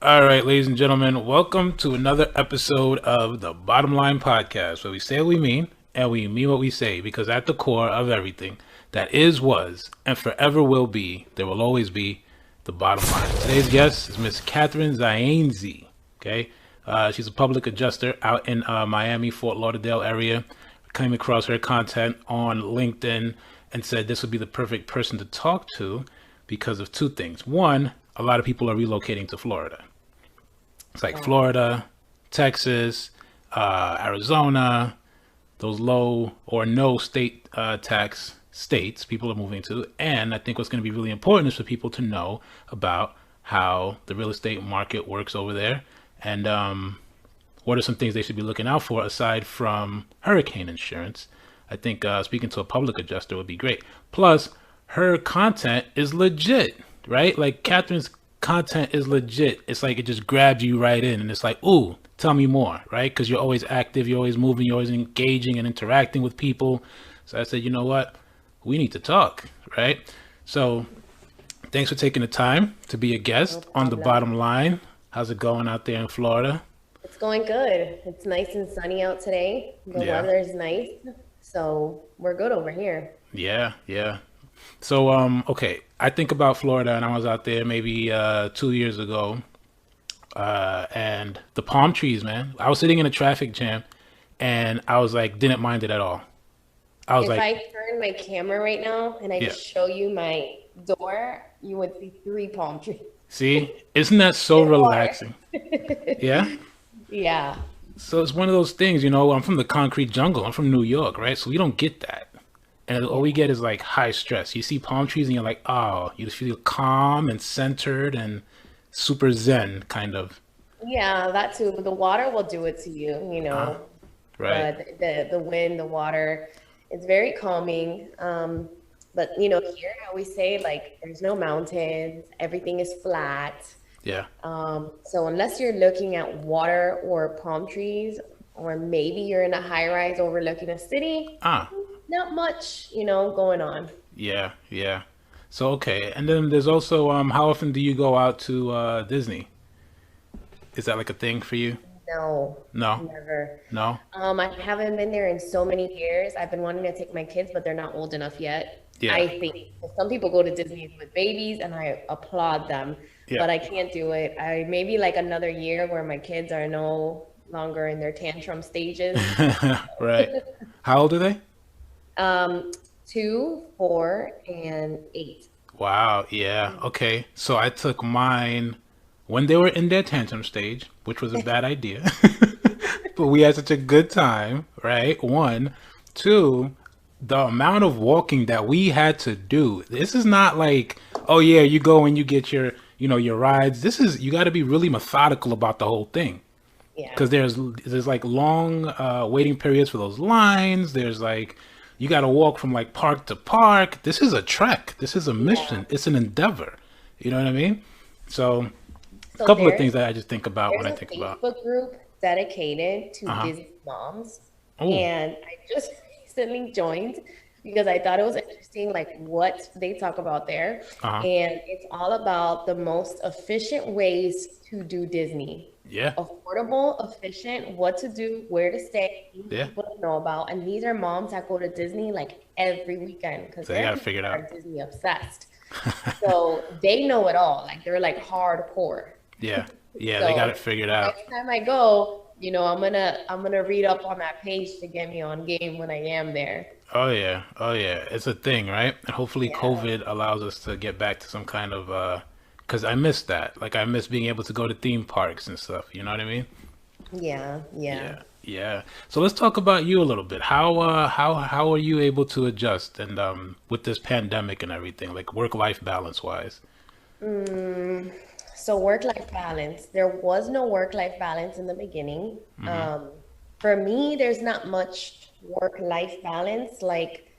All right, ladies and gentlemen, welcome to another episode of the Bottom Line Podcast, where we say what we mean and we mean what we say, because at the core of everything that is, was, and forever will be, there will always be the bottom line. Today's guest is Miss Katherine Zaensi. Okay, she's a public adjuster out in Miami-Fort Lauderdale area. Came across her content on LinkedIn and said this would be the perfect person to talk to because of two things. One, a lot of people are relocating to Florida. It's like Florida, Texas, Arizona, those low or no state tax states people are moving to. And I think what's going to be really important is for people to know about how the real estate market works over there and what are some things they should be looking out for aside from hurricane insurance. I think speaking to a public adjuster would be great. Plus, her content is legit, right? Like Catherine's content is legit. It's like it just grabs you right in, and it's like, ooh, tell me more, right? Because you're always active, you're always moving, you're always engaging and interacting with people. So I said, you know what? We need to talk, right? So thanks for taking the time to be a No guest on the problem. bottom line. How's it going out there in Florida? It's going good. It's nice and sunny out today. The Yeah, weather is nice, so we're good over here. yeah. So, okay, I think about Florida, and I was out there maybe 2 years ago, and the palm trees, man. I was sitting in a traffic jam, and I was like, didn't mind it at all. I was If like, I turn my camera right now and I yeah. show you my door, you would see three palm trees. See, isn't that so And water. relaxing? Yeah. Yeah. So it's one of those things, I'm from the concrete jungle. I'm from New York, right? So we don't get that. And all Yeah. we get is like high stress. You see palm trees and you're like, oh, you just feel calm and centered and super zen kind of. Yeah, that too. The water will do it to you, Uh, right. the wind, the water, it's very calming. But here I always say like there's no mountains, everything is flat. Yeah. So unless you're looking at water or palm trees, or maybe you're in a high rise overlooking a city, Ah, not much, going on. yeah. So okay. And then there's also how often do you go out to Disney? Is that like a thing for you? No, No. never. No. I haven't been there in so many years. I've been wanting to take my kids, but they're not old enough yet. Yeah. I think some people go to Disney with babies, and I applaud them, Yeah. but I can't do it. I maybe like another year where my kids are no longer in their tantrum stages. Right. How old are they? Um, 2, 4, and 8. Wow, yeah. Okay. So I took mine when they were in their tantrum stage, which was a bad idea. But we had such a good time, right? One. Two, the amount of walking that we had to do. This is not like, oh yeah, you go and you get your rides. This is you got to be really methodical about the whole thing Yeah. because there's like long waiting periods for those lines. There's like you got to walk from like park to park. This is a trek. This is a Yeah. mission. It's an endeavor. You know what I mean? So a So couple of things that I just think about when there's I a think about. Facebook group dedicated to Uh huh. Disney moms, Oh. and I just recently joined because I thought it was interesting, like what they talk about there. Uh huh. And it's all about the most efficient ways to do Disney. Yeah. Affordable, efficient, what to do, where to stay, things Yeah. people don't know about. And these are moms that go to Disney like every weekend because So they their got to kids figure it out. are Disney obsessed. So they know it all. Like they're like hardcore. Yeah. Yeah. They got So it figured out. next time I go, I'm gonna read up on that page to get me on game when I am there. Oh yeah, oh yeah, it's a thing, right? And hopefully Yeah. COVID allows us to get back to some kind of because I miss that. Like I miss being able to go to theme parks and stuff. You know what I mean? Yeah, yeah. Yeah, yeah. So let's talk about you a little bit. How are you able to adjust and with this pandemic and everything, like work-life balance wise? Mm, so work-life balance. There was no work-life balance in the beginning. Mm-hmm. For me, there's not much work-life balance. Like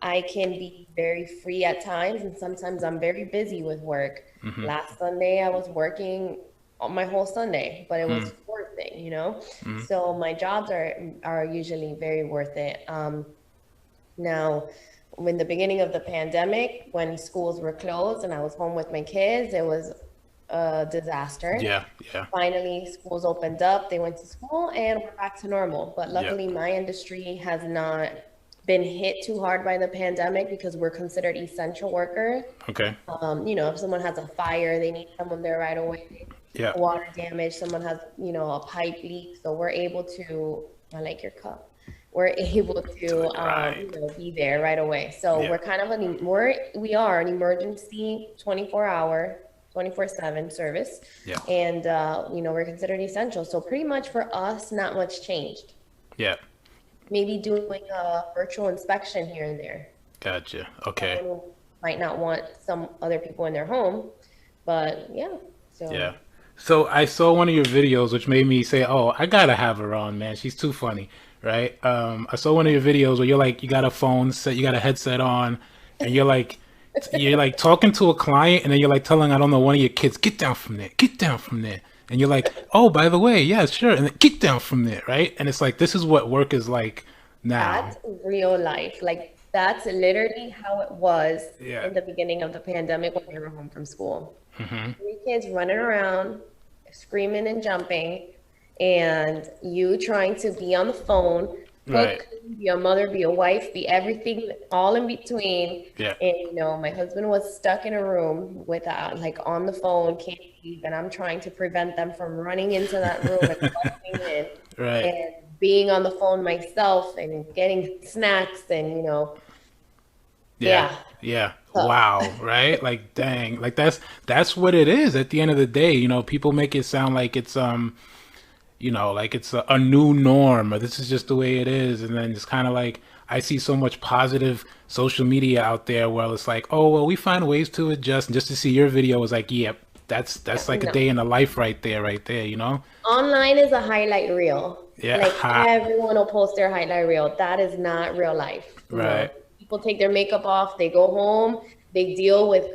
I can be very free at times, and sometimes I'm very busy with work. Mm-hmm. Last Sunday, I was working on my whole Sunday, but it Mm-hmm. was worth it. So my jobs are usually very worth it. Now, in the beginning of the pandemic, when schools were closed and I was home with my kids, it was a disaster. Yeah, yeah, Finally, schools opened up, they went to school, and we're back to normal. But yeah. luckily, my industry has not been hit too hard by the pandemic because we're considered essential workers. Okay. If someone has a fire, they need someone there right away. Yeah. Water damage, someone has, a pipe leak. So we're able to, I like your cup. We're able to, Right. be there right away. So Yeah. we're kind of we are an emergency 24-hour, 24/7 service. Yeah. And, we're considered essential. So pretty much for us, not much changed. Yeah. Maybe doing a virtual inspection here and there. Gotcha. Okay. Someone who might not want some other people in their home, but yeah. So Yeah. So I saw one of your videos, which made me say, "Oh, I gotta have her on, man. She's too funny." Right? I saw one of your videos where you're like, you got a phone set, you got a headset on, and you're like talking to a client, and then you're like telling, I don't know, one of your kids, get down from there, get down from there, and you're like, oh, by the way, yeah, sure, and then get down from there, right? And it's like, this is what work is like now. that's real life. Like that's literally how it was Yeah. in the beginning of the pandemic when we were home from school. Mm-hmm. Three kids running around, screaming and jumping, and you trying to be on the phone, Right. cook, be a mother, be a wife, be everything, all in between. Yeah. And my husband was stuck in a room with like on the phone, can't leave, and I'm trying to prevent them from running into that room and busting in, Right. and being on the phone myself and getting snacks and Yeah. yeah. Yeah. So, Wow. Right? Like dang. Like that's what it is at the end of the day. People make it sound like it's like it's a new norm or this is just the way it is. And then it's kind of like I see so much positive social media out there where it's like, oh well, we find ways to adjust. And just to see your video was like, yep, that's like a no. day in the life right there. Online is a highlight reel. Yeah. Like Ha. everyone will post their highlight reel. That is not real life. Right. People take their makeup off, they go home, they deal with,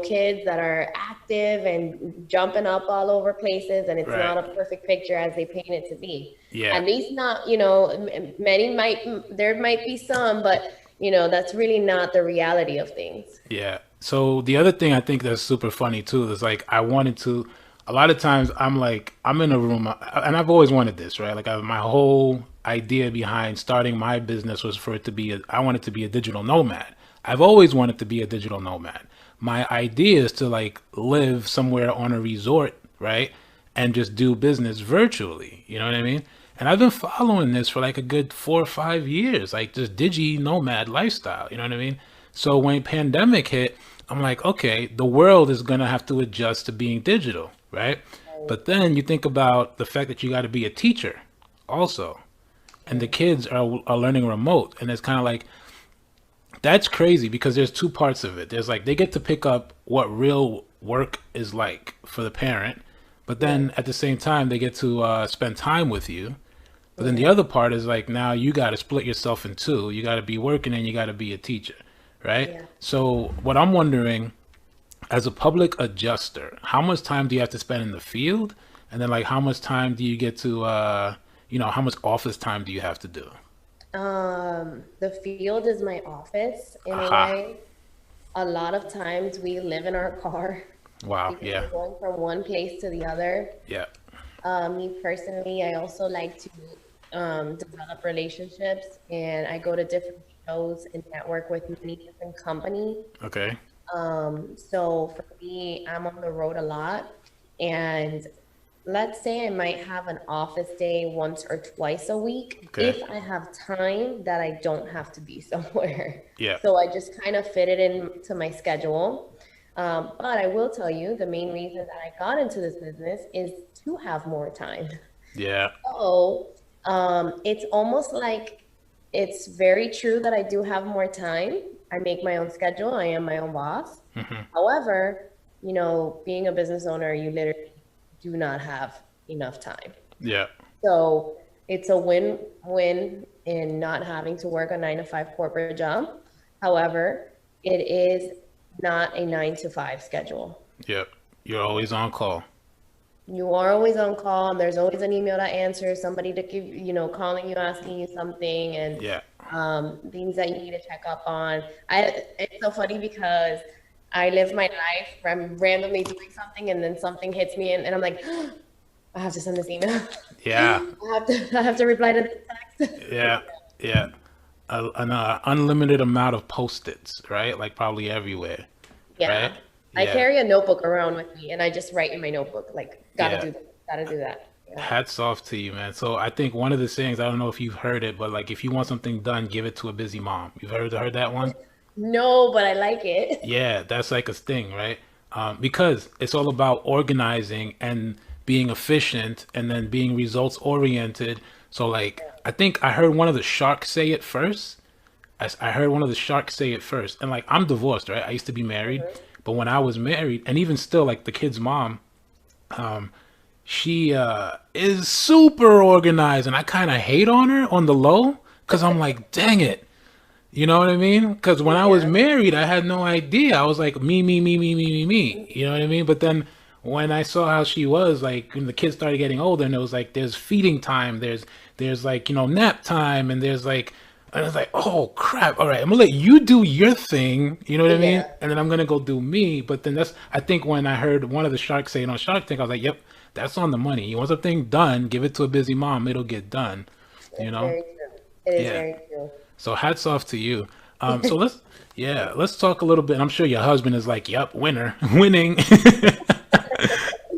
kids that are active and jumping up all over places, and it's Right. not a perfect picture as they paint it to be. Yeah. At least not, there might be some, but that's really not the reality of things. Yeah. So the other thing I think that's super funny too is like a lot of times I'm like I'm in a room and I've always wanted this, right? Like my whole idea behind starting my business was for it to be I want it to be a digital nomad. I've always wanted to be a digital nomad. My idea is to like live somewhere on a resort, right? And just do business virtually. You know what I mean? And I've been following this for like a good 4 or 5 years, like this digi nomad lifestyle. You know what I mean? So when pandemic hit, I'm like, okay, the world is gonna have to adjust to being digital, right? But then you think about the fact that you got to be a teacher, also, and the kids are learning remote, and it's kind of like that's crazy because there's two parts of it. There's like they get to pick up what real work is like for the parent, but then at the same time they get to spend time with you. But then the other part is like now you got to split yourself in two. You got to be working and you got to be a teacher, right? Yeah. So what I'm wondering, as a public adjuster, how much time do you have to spend in the field? And then like how much time do you get to, how much office time do you have to do? The field is my office in a Aha. way. A lot of times we live in our car Wow. because Yeah. we're going from one place to the other. Yeah. Me personally, I also like to develop relationships, and I go to different shows and network with many different companies. Okay. So for me, I'm on the road a lot, and let's say I might have an office day once or twice a week Okay. if I have time that I don't have to be somewhere. Yeah. So I just kind of fit it into my schedule. But I will tell you, the main reason that I got into this business is to have more time. Yeah. So it's almost like it's very true that I do have more time. I make my own schedule. I am my own boss. However, being a business owner, you literally do not have enough time. Yeah. So it's a win-win in not having to work a 9 to 5 corporate job. However, it is not a 9 to 5 schedule. Yep. You're always on call. You are always on call. There's always an email to answer, somebody to give, calling you, asking you something, and Yeah. things that you need to check up on. It's so funny because I live my life. I'm randomly doing something, and then something hits me, and I'm like, I have to send this email. Yeah, I have to reply to this text. yeah, yeah. An unlimited amount of post-its, right? Like probably everywhere, right? Yeah. I Yeah, carry a notebook around with me, and I just write in my notebook, like, gotta yeah. do this, gotta do that. Yeah. Hats off to you, man. So I think one of the sayings, I don't know if you've heard it, but like if you want something done, give it to a busy mom. You've heard that one? No, but I like it. Yeah, that's like a thing, right? Because it's all about organizing and being efficient and then being results oriented. So like I think I heard one of the sharks say it first. I heard one of the sharks say it first. And like I'm divorced, right? I used to be married, Mhm. but when I was married, and even still, like the kid's mom, she is super organized, and I kind of hate on her on the low because I'm like, dang it. You know what I mean? Because when I was Yeah. married, I had no idea. I was like, me, me, me, me, me, me, me. You know what I mean? But then when I saw how she was, like, when the kids started getting older, and it was like, there's feeding time, there's like, nap time, and there's like, and I was like, oh crap! All right, I'm gonna let you do your thing. You know what I mean? Yeah. And then I'm gonna go do me. But then I think when I heard one of the sharks saying on Shark Tank, I was like, yep, that's on the money. You want something done, give it to a busy mom, it'll get done. You It's know? very true. It is Yeah. very true. So hats off to you. So let's talk a little bit. I'm sure your husband is like, "Yep, winner, winning,"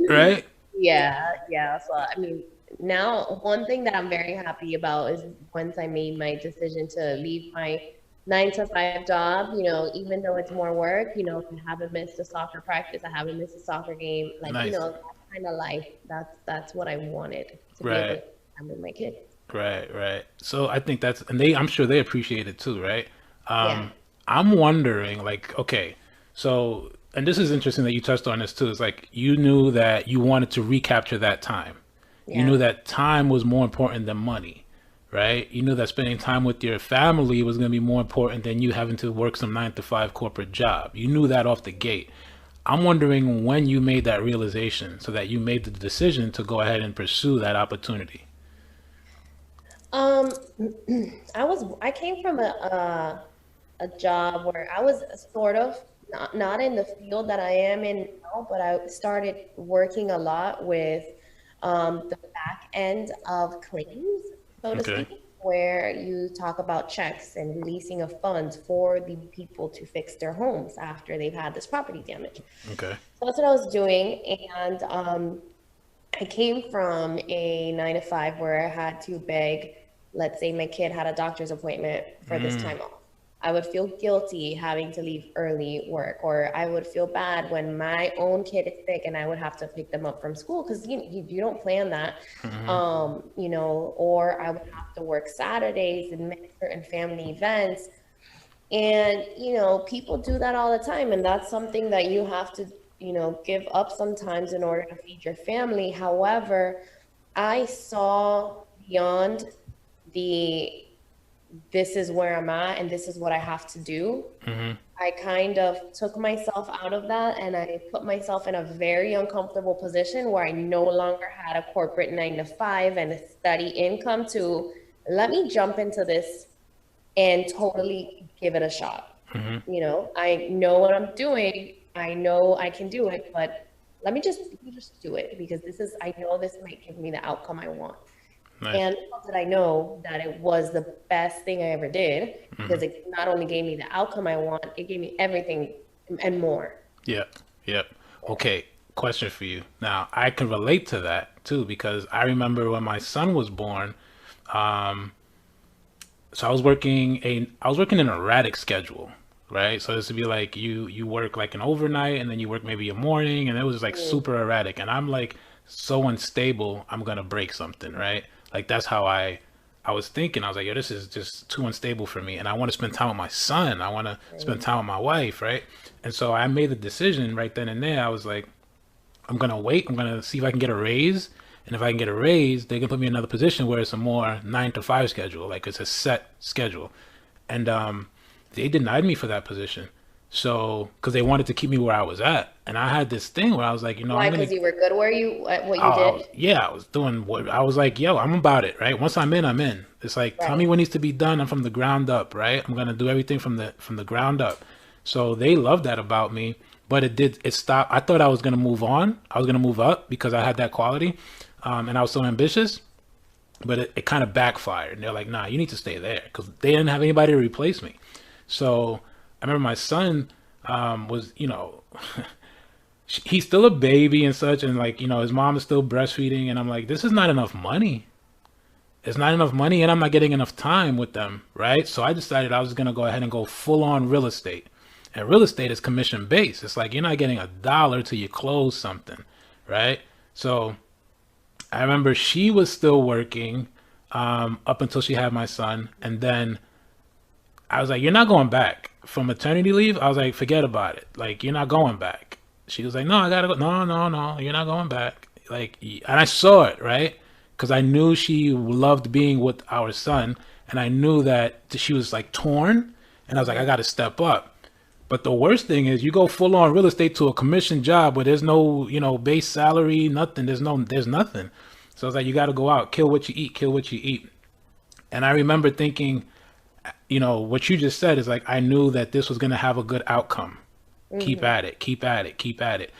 right? Yeah, yeah. So I mean, now one thing that I'm very happy about is once I made my decision to leave my 9 to 5 job, even though it's more work, if I haven't missed a soccer practice, I haven't missed a soccer game, like, Nice. that kind of life. That's what I wanted to be able to Right, spend with my kids. right, right. So I think and I'm sure they appreciate it too, right? Yeah, Um, I'm wondering, like, okay, so, and this is interesting that you touched on this too. It's like you knew that you wanted to recapture that time. You yeah. knew that time was more important than money, right? You knew that spending time with your family was going to be more important than you having to work some 9 to 5 corporate job. You knew that off the gate. I'm wondering when you made that realization so that you made the decision to go ahead and pursue that opportunity. Um, I came from a job where I was sort of not in the field that I am in now, but I started working a lot with the back end of claims, so to Okay. speak, where you talk about checks and releasing of funds for the people to fix their homes after they've had this property damage. Okay. So that's what I was doing, and I came from a 9 to 5 where I had to beg, let's say my kid had a doctor's appointment for this Mm, time off. I would feel guilty having to leave early work, or I would feel bad when my own kid is sick and I would have to pick them up from school because you don't plan that. hmm Or I would have to work Saturdays and miss certain family events. And, people do that all the time. And that's something that you have to, give up sometimes in order to feed your family. However, I saw beyond the this is where I'm at and this is what I have to do. hmm I kind of took myself out of that and I put myself in a very uncomfortable position where I no longer had a corporate 9 to 5 and a steady income to let me jump into this and totally give it a shot. hmm I know what I'm doing. I know I can do it, but let me just do it because I know this might give me the outcome I want. Nice. And little did I know that it was the best thing I ever did hmm because it not only gave me the outcome I want, it gave me everything and more. Yep. Yep. Okay. Question for you. Now, I can relate to that too because I remember when my son was born. Um, so I was working an erratic schedule, right? So this would be like you work like an overnight and then you work maybe a morning and it was like Mm, super erratic and I'm like so unstable, I'm gonna break something, right? Like that's how I was thinking. I was like, yo, this is just too unstable for me and I want to spend time with my son. I want to spend right. time with my wife, right? And so I made the decision right then and there. I was like, I'm gonna wait. I'm gonna see if I can get a raise. And if I can get a raise, they can put me in another position where it's a more 9 to 5 schedule, like it's a set schedule. And they denied me for that position. So, because they wanted to keep me where I was at, and I had this thing where I was like, I'm Why? gonna. Because you were good where you at what Oh, you did? yeah, I was doing what I was like, yo, I'm about it, right? Once I'm in, I'm in. It's like, tell me Right. what needs to be done. I'm from the ground up, right? I'm gonna do everything from the ground up. So they loved that about me, but it stopped. I thought I was going to move on. I was going to move up because I had that quality, and I was so ambitious, but it kind of backfired. And they're like, nah, you need to stay there because they didn't have anybody to replace me. So I remember my son was, he's still a baby and such. And like, his mom is still breastfeeding. And I'm like, this is not enough money. It's not enough money and I'm not getting enough time with them, right? So I decided I was going to go ahead and go full on real estate. And real estate is commission based. It's like you're not getting $1 till you close something, right? So I remember she was still working up until she had my son. And then I was like, you're not going back from maternity leave. I was like, forget about it. Like, you're not going back. She was like, no, I got to go. No, no, no, you're not going back. Like, and I saw it, right? Because I knew she loved being with our son, and I knew that she was like torn, and I was like, I got to step up. But the worst thing is, you go full on real estate to a commission job where there's no, base salary, nothing. There's nothing. So I was like, you got to go out, kill what you eat, kill what you eat. And I remember thinking, what you just said is like, I knew that this was going to have a good outcome. Keep at it, keep at it, keep at it.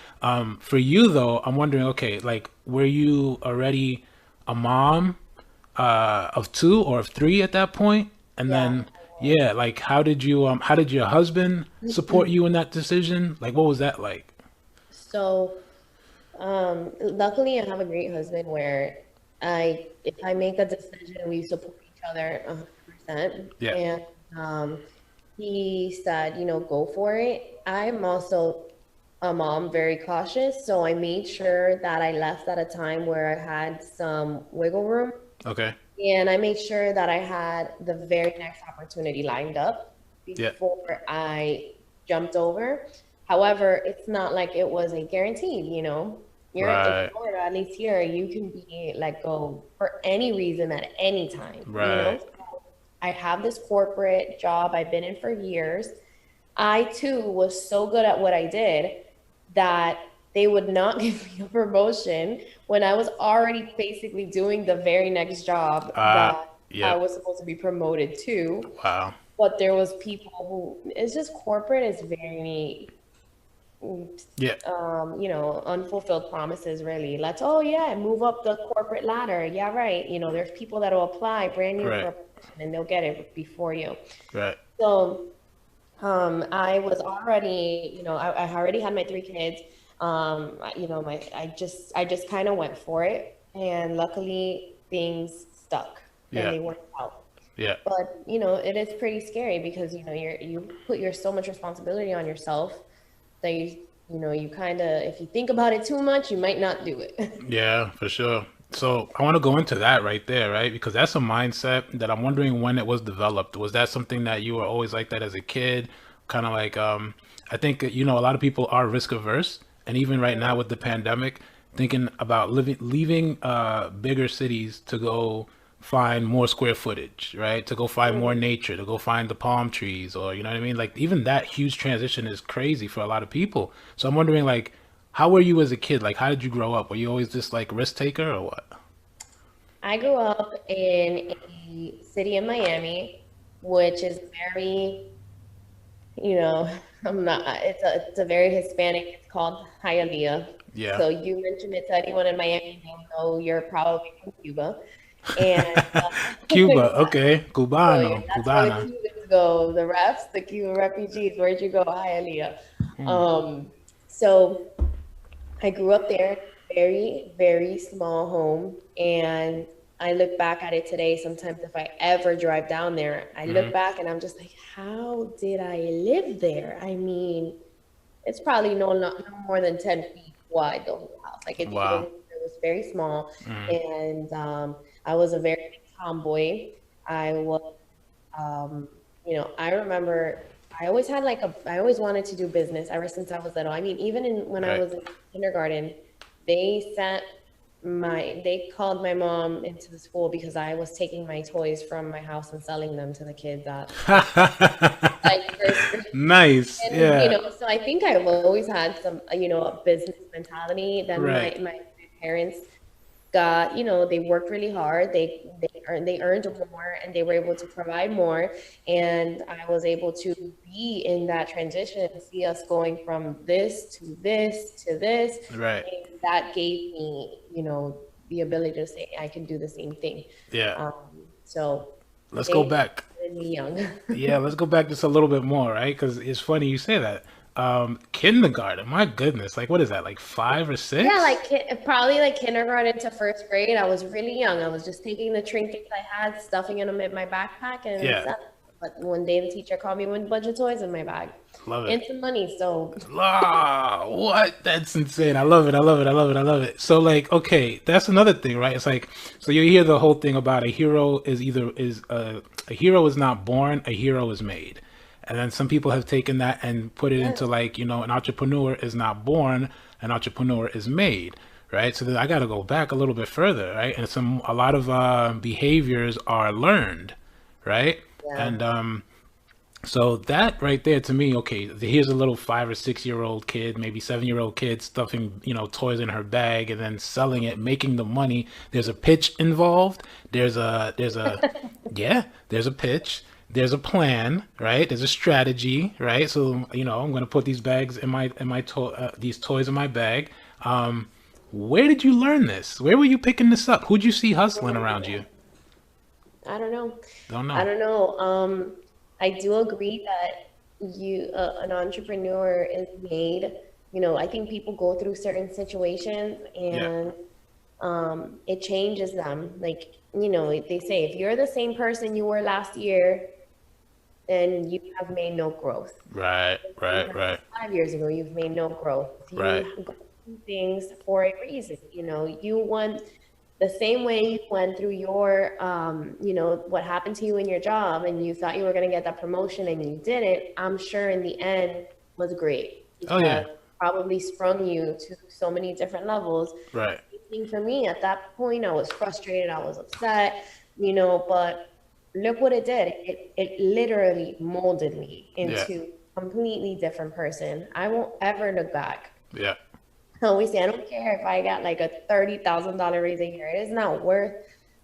For you though, I'm wondering, okay, like, were you already a mom of 2 or of 3 at that point? And then like how did your husband support you in that decision? Like what was that like? So, luckily I have a great husband where if I make a decision, we support each other 100%. Yeah. And he said, go for it. I'm also a mom, very cautious, so I made sure that I left at a time where I had some wiggle room. Okay. And I made sure that I had the very next opportunity lined up before I jumped over. However, it's not like it wasn't guaranteed, You're in Florida, at least here, you can be let go for any reason at any time. Right. I have this corporate job I've been in for years. I too was so good at what I did that they would not give me a promotion when I was already basically doing the very next job that I was supposed to be promoted to. Wow. But there was people who, it's just corporate is very, unfulfilled promises really. Let's, move up the corporate ladder. Yeah, right. There's people that will apply brand new for a position and they'll get it before you. Right. So I was already, I already had my 3 kids. I just kind of went for it, and luckily things stuck and they worked out. Yeah. But it is pretty scary because you put so much responsibility on yourself that you kind of, if you think about it too much, you might not do it. Yeah, for sure. So I want to go into that right there, right? Because that's a mindset that I'm wondering when it was developed. Was that something that you were always like that as a kid? Kind of like, I think, a lot of people are risk averse. And even right now with the pandemic, thinking about leaving bigger cities to go find more square footage, right? To go find more nature, to go find the palm trees, or, you know what I mean? Like even that huge transition is crazy for a lot of people. So I'm wondering, like, how were you as a kid? Like, how did you grow up? Were you always just like risk taker or what? I grew up in a city in Miami, which is very, it's a very Hispanic, it's called Hialeah. Yeah. So you mentioned it to anyone in Miami, they'll know you're probably from Cuba. And Cuba, okay. Cubano, so that's Cubana. where the Cubans go, the refs, the Cuban refugees, where'd you go? Hialeah. So I grew up there, very, very small home. And I look back at it today. Sometimes if I ever drive down there, I look back and I'm just like, how did I live there? I mean, it's probably no more than 10 feet wide, the whole house. Like it was very small. And I was a very big tomboy. I was, I remember I always had I always wanted to do business ever since I was little. I mean, even when I was in kindergarten, they called my mom into the school because I was taking my toys from my house and selling them to the kids at first grade. Nice. And, so I think I've always had some, a business mentality. Then my parents got, they worked really hard. They they earned more, and they were able to provide more. And I was able to be in that transition and see us going from this to this to this. Right. And that gave me, the ability to say I can do the same thing. Yeah. So Let's go they back. started me young. Yeah, let's go back just a little bit more, right? Because it's funny you say that. Kindergarten, my goodness, like what is that, like 5 or 6? Yeah, like probably like kindergarten to first grade. I was really young. I was just taking the trinkets I had, stuffing them in my backpack, and Yeah, stuff. But one day the teacher called me with a bunch of toys in my bag love it. and some money. So Ah, what? That's insane. I love it. I love it. I love it. I love it. So like, okay, that's another thing, right? It's like, so you hear the whole thing about a hero is not born, a hero is made. And then some people have taken that and put it into yes, like, an entrepreneur is not born, an entrepreneur is made, right? So then I got to go back a little bit further, right? And a lot of behaviors are learned, right? yeah, And so that right there to me, okay, here's a little 5 or 6 year old kid, maybe 7 year old kid stuffing, toys in her bag and then selling it, making the money. There's a pitch involved. Yeah, there's a pitch. There's a plan, right? There's a strategy, right? So, I'm going to put these bags these toys in my bag. Where did you learn this? Where were you picking this up? Who'd you see hustling around you? I don't know. Don't I know. don't know. I do agree that an entrepreneur is made. I think people go through certain situations, Yeah. and it changes them. Like, they say if you're the same person you were last year, then you have made no growth. Right, Same right, person right, 5 years ago, you've made no growth. You right. go through things for a reason. You went the same way you went through your, what happened to you in your job, and you thought you were going to get that promotion and you didn't. I'm sure in the end was great, Oh because yeah. it probably sprung you to so many different levels. Right. I think for me at that point, I was frustrated, I was upset, but look what it did. It literally molded me Yeah. into a completely different person. I won't ever look back. Yeah. I always say, I don't care if I got like a $30,000 raise a year. It is not worth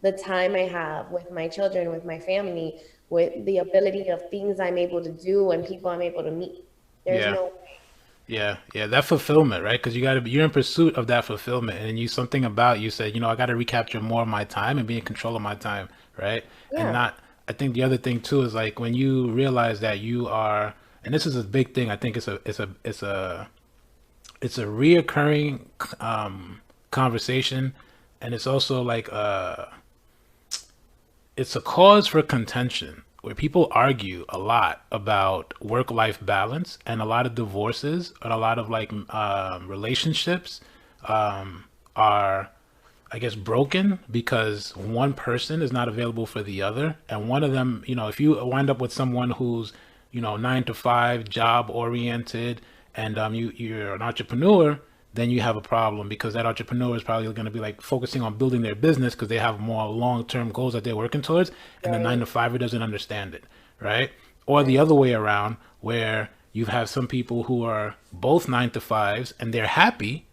the time I have with my children, with my family, with the ability of things I'm able to do and people I'm able to meet. There's Yeah. no way. Yeah. Yeah. That fulfillment, right? Because you're in pursuit of that fulfillment, and something about you said, I got to recapture more of my time and be in control of my time, right? And Yeah. not. I think the other thing too is like when you realize that you are, and this is a big thing. I think it's a reoccurring conversation, and it's also like it's a cause for contention where people argue a lot about work-life balance, and a lot of divorces and a lot of like relationships are, I guess, broken because one person is not available for the other. And one of them, if you wind up with someone who's, 9 to 5 job oriented, and you're an entrepreneur, then you have a problem because that entrepreneur is probably going to be like focusing on building their business because they have more long-term goals that they're working towards, and the nine Right. to fiver doesn't understand it, right? Or the Right. other way around, where you have some people who are both 9 to 5s and they're happy,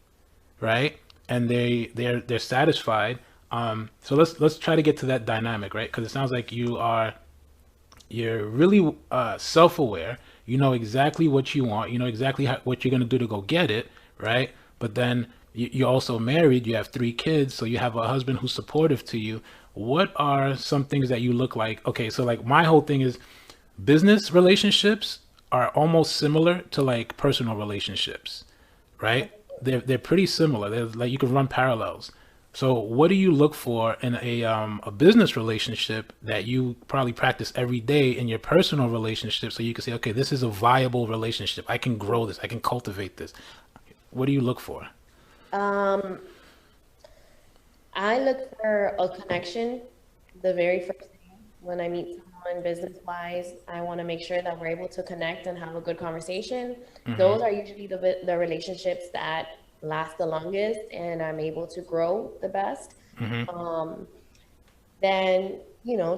right? And they're satisfied. So let's try to get to that dynamic, right? Because it sounds like you're really self-aware. You know exactly what you want. You know exactly what you're gonna do to go get it, right? But then you're also married. You have 3 kids, so you have a husband who's supportive to you. What are some things that you look like? Okay, so like my whole thing is business relationships are almost similar to like personal relationships, right? They're pretty similar. They're like you can run parallels. So what do you look for in a business relationship that you probably practice every day in your personal relationship so you can say, okay, this is a viable relationship. I can grow this. I can cultivate this. What do you look for? Um, I look for a connection the very first thing when I meet someone business wise. I want to make sure that we're able to connect and have a good conversation. Mm-hmm. Those are usually the relationships that last the longest and I'm able to grow the best. Mm-hmm. Um, then,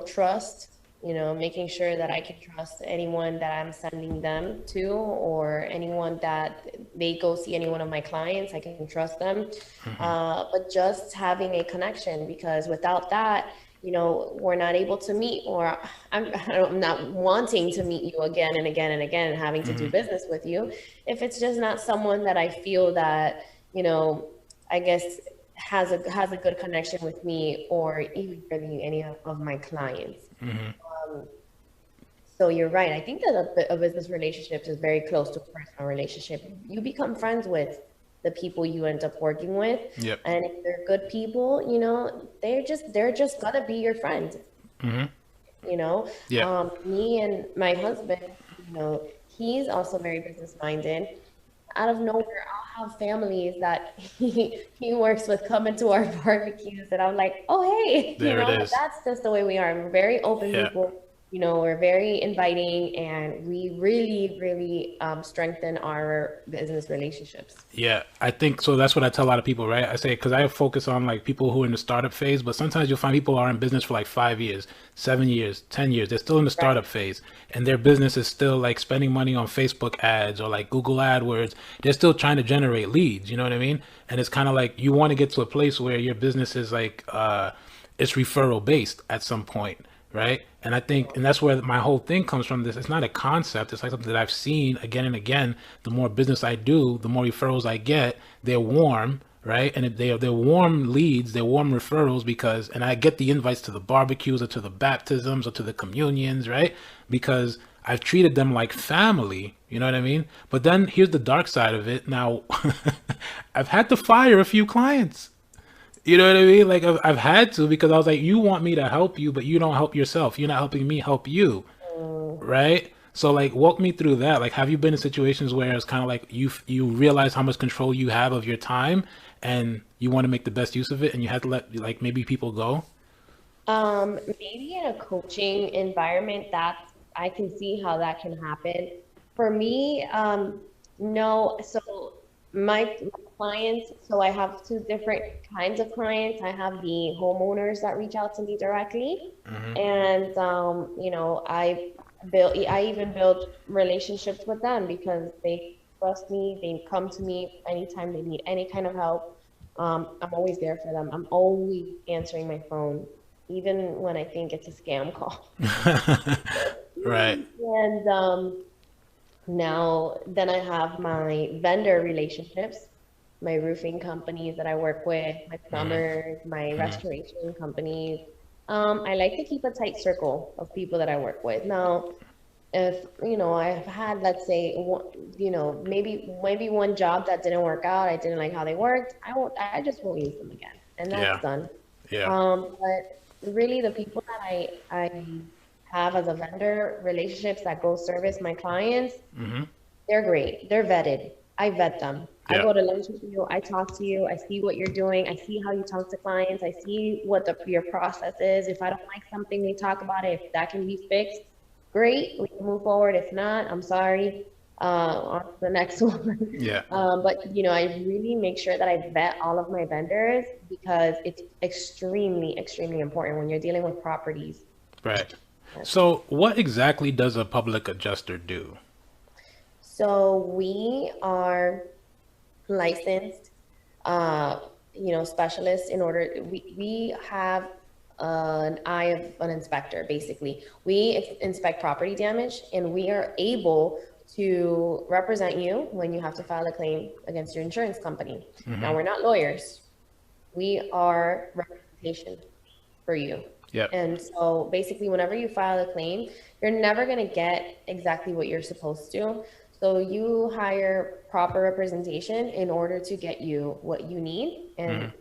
trust, making sure that I can trust anyone that I'm sending them to, or anyone that they go see any one of my clients, I can trust them. Mm-hmm. But just having a connection, because without that, we're not able to meet, or I'm not wanting to meet you again and again and again and having to do business with you, if it's just not someone that I feel that, I guess has a good connection with me, or even really any of my clients. So you're right. I think that a business relationship is very close to a personal relationship. You become friends with the people you end up working with, Yep. and if they're good people, they're just gonna be your friend. Yeah. Me and my husband, he's also very business minded. Out of nowhere, I'll have families that he works with come into our barbecues, and I'm like, oh hey, There it is. that's just the way we are. We're very open Yeah. people. We're very inviting, and we really, really strengthen our business relationships. Yeah, I think so. That's what I tell a lot of people, right? I say, because I focus on like people who are in the startup phase, but sometimes you'll find people who are in business for like 5 years, 7 years, 10 years. They're still in the Right. startup phase, and their business is still like spending money on Facebook ads or like Google AdWords. They're still trying to generate leads. You know what I mean? And it's kind of like you want to get to a place where your business is like it's referral based at some point, right? And I think, and that's where my whole thing comes from. This, it's not a concept. It's like something that I've seen again and again. The more business I do, the more referrals I get. They're warm, right? And if they're warm leads, they're warm referrals because, and I get the invites to the barbecues or to the baptisms or to the communions, right? Because I've treated them like family. You know what I mean? But then here's the dark side of it. Now, I've had to fire a few clients. You know what I mean? Like I've had to, because I was like, you want me to help you, but you don't help yourself. You're not helping me help you, Mm. right? So like, walk me through that. Like, have you been in situations where it's kind of like you realize how much control you have of your time, and you want to make the best use of it, and you had to let like maybe people go? Maybe in a coaching environment, that I can see how that can happen. For me, no. So my clients, so I have two different kinds of clients. I have the homeowners that reach out to me directly, and I even build relationships with them because they trust me. They come to me anytime they need any kind of help. I'm always there for them. I'm always answering my phone, even when I think it's a scam call. Right. And now, then I have my vendor relationships, my roofing companies that I work with, my plumbers, my restoration companies. I like to keep a tight circle of people that I work with. Now, if I've had, let's say, maybe one job that didn't work out, I didn't like how they worked, I just won't use them again, and that's Yeah. done. Yeah. But really, the people that I have as a vendor relationships that go service my clients, they're great. They're vetted. I vet them. I Yeah. go to lunch with you. I talk to you. I see what you're doing. I see how you talk to clients. I see what your process is. If I don't like something, we talk about it. If that can be fixed, great. We can move forward. If not, I'm sorry. On to the next one. Yeah. But I really make sure that I vet all of my vendors because it's extremely, extremely important when you're dealing with properties. Right. So, what exactly does a public adjuster do? So we are licensed, uh, specialists. We have an eye of an inspector. Basically, we inspect property damage, and we are able to represent you when you have to file a claim against your insurance company. Now, we're not lawyers. We are representation for you. Yep. And so basically, whenever you file a claim, you're never going to get exactly what you're supposed to. So you hire proper representation in order to get you what you need, and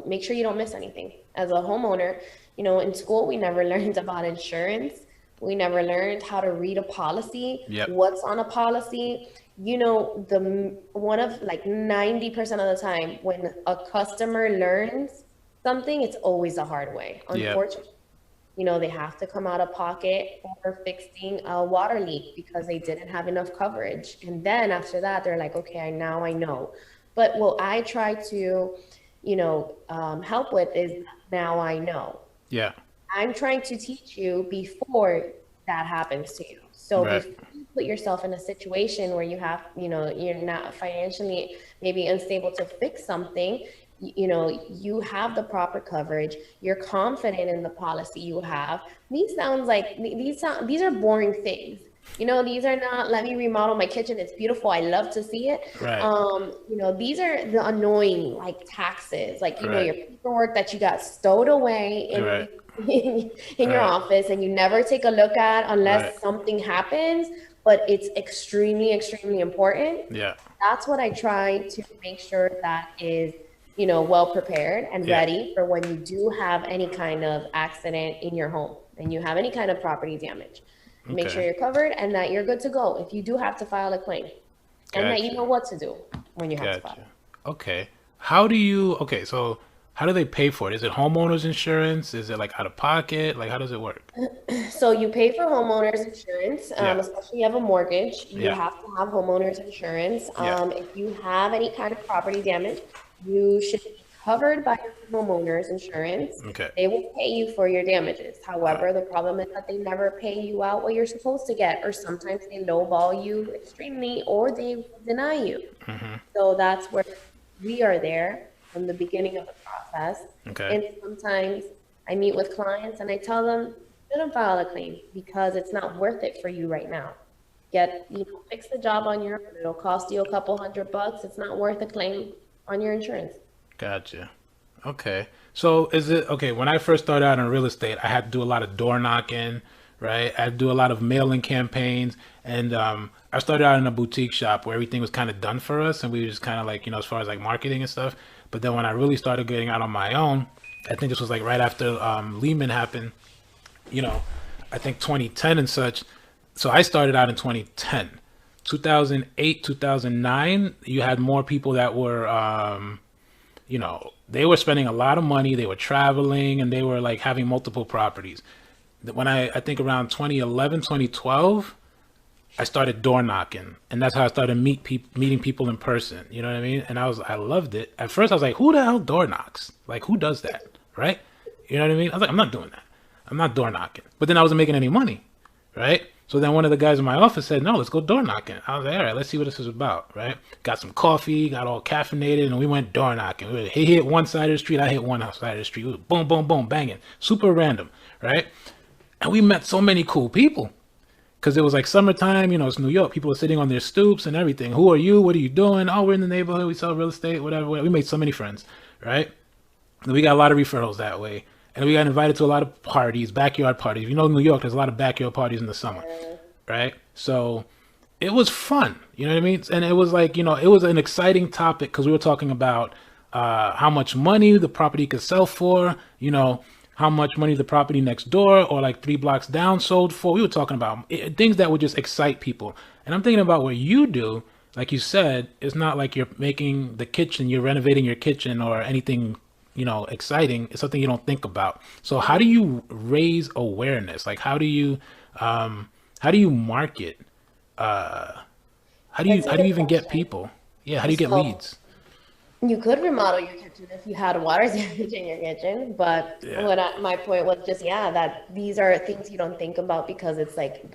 make sure you don't miss anything. As a homeowner, in school we never learned about insurance. We never learned how to read a policy, Yep. what's on a policy. The one of like 90% of the time when a customer learns something, it's always the hard way, Yep. unfortunately. They have to come out of pocket for fixing a water leak because they didn't have enough coverage. And then after that, they're like, okay, now I know. But what I try to, help with is now I know. Yeah. I'm trying to teach you before that happens to you. So Right. before you put yourself in a situation where you have, you're not financially maybe unstable to fix something, you know, you have the proper coverage, you're confident in the policy you have. These are boring things. You know, these are not, let me remodel my kitchen, it's beautiful, I love to see it. Right. You know, these are the annoying, like taxes, like, you know, Right. your paperwork that you got stowed away Right. in your Right. office and you never take a look at Right. unless something happens, but it's extremely, extremely important. Yeah. That's what I try to make sure that is, you know, well prepared and Yeah. ready for when you do have any kind of accident in your home and you have any kind of property damage. Make sure Okay. you're covered and that you're good to go if you do have to file a claim, and that you Gotcha. know what to do when you have to file. Gotcha. Okay. How do you, okay, so how do they pay for it? Is it homeowners insurance? Is it like out of pocket? Like, how does it work? So you pay for homeowners insurance, Yeah. especially if you have a mortgage, you Yeah. have to have homeowners insurance. Yeah. If you have any kind of property damage, you should be covered by your homeowners insurance. Okay. They will pay you for your damages. However, the problem is that they never pay you out what you're supposed to get, or sometimes they lowball you extremely, or they deny you. So that's where we are there from the beginning of the process. Okay. And sometimes I meet with clients and I tell them, shouldn't file a claim because it's not worth it for you right now. Fix the job on your own. It'll cost you a couple $100. It's not worth a claim on your insurance. Gotcha. Okay. So is it okay? When I first started out in real estate, I had to do a lot of door knocking, right? I had to do a lot of mailing campaigns, and I started out in a boutique shop where everything was kind of done for us, and we were just kind of like, as far as like marketing and stuff. But then when I really started getting out on my own, I think this was like right after Lehman happened, I think 2010 and such. So I started out in 2010. 2008, 2009, you had more people that were they were spending a lot of money, they were traveling, and they were like having multiple properties. When I think around 2011, 2012, I started door knocking, and that's how I started meeting people in person. You know what I mean? And I loved it. At first I was like, who the hell door knocks? Like, who does that? Right? You know what I mean? I was like, I'm not doing that. I'm not door knocking. But then I wasn't making any money. Right? So then one of the guys in my office said, no, let's go door knocking. I was like, all right, let's see what this is about, right? Got some coffee, got all caffeinated, and we went door knocking. He hit one side of the street, I hit one side of the street. We were boom, boom, boom, banging. Super random, right? And we met so many cool people because it was like summertime, it's New York. People are sitting on their stoops and everything. Who are you? What are you doing? Oh, we're in the neighborhood. We sell real estate, whatever. We made so many friends, right? And we got a lot of referrals that way. And we got invited to a lot of parties, backyard parties. New York, there's a lot of backyard parties in the summer, right? So it was fun, you know what I mean? And it was like, it was an exciting topic because we were talking about how much money the property could sell for, how much money the property next door or like 3 blocks down sold for. We were talking about things that would just excite people. And I'm thinking about what you do. Like you said, it's not like you're making the kitchen, you're renovating your kitchen or anything exciting. It's something you don't think about. So how do you raise awareness? Like, how do you market? How do you even get people? Yeah. How do you get leads? You could remodel your kitchen if you had water damage in your kitchen, but my point was just, that these are things you don't think about because it's like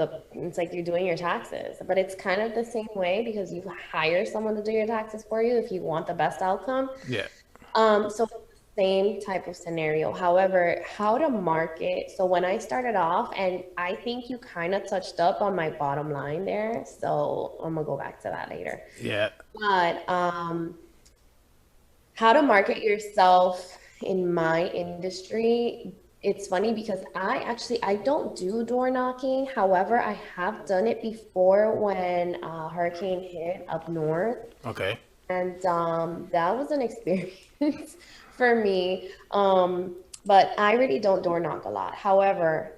you're doing your taxes, but it's kind of the same way because you hire someone to do your taxes for you if you want the best outcome. Yeah. So same type of scenario. However, how to market. So when I started off, and I think you kind of touched up on my bottom line there. So I'm gonna go back to that later. Yeah. But how to market yourself in my industry. It's funny because I don't do door knocking. However, I have done it before when hurricane hit up north. Okay. And that was an experience for me. But I really don't door knock a lot. However,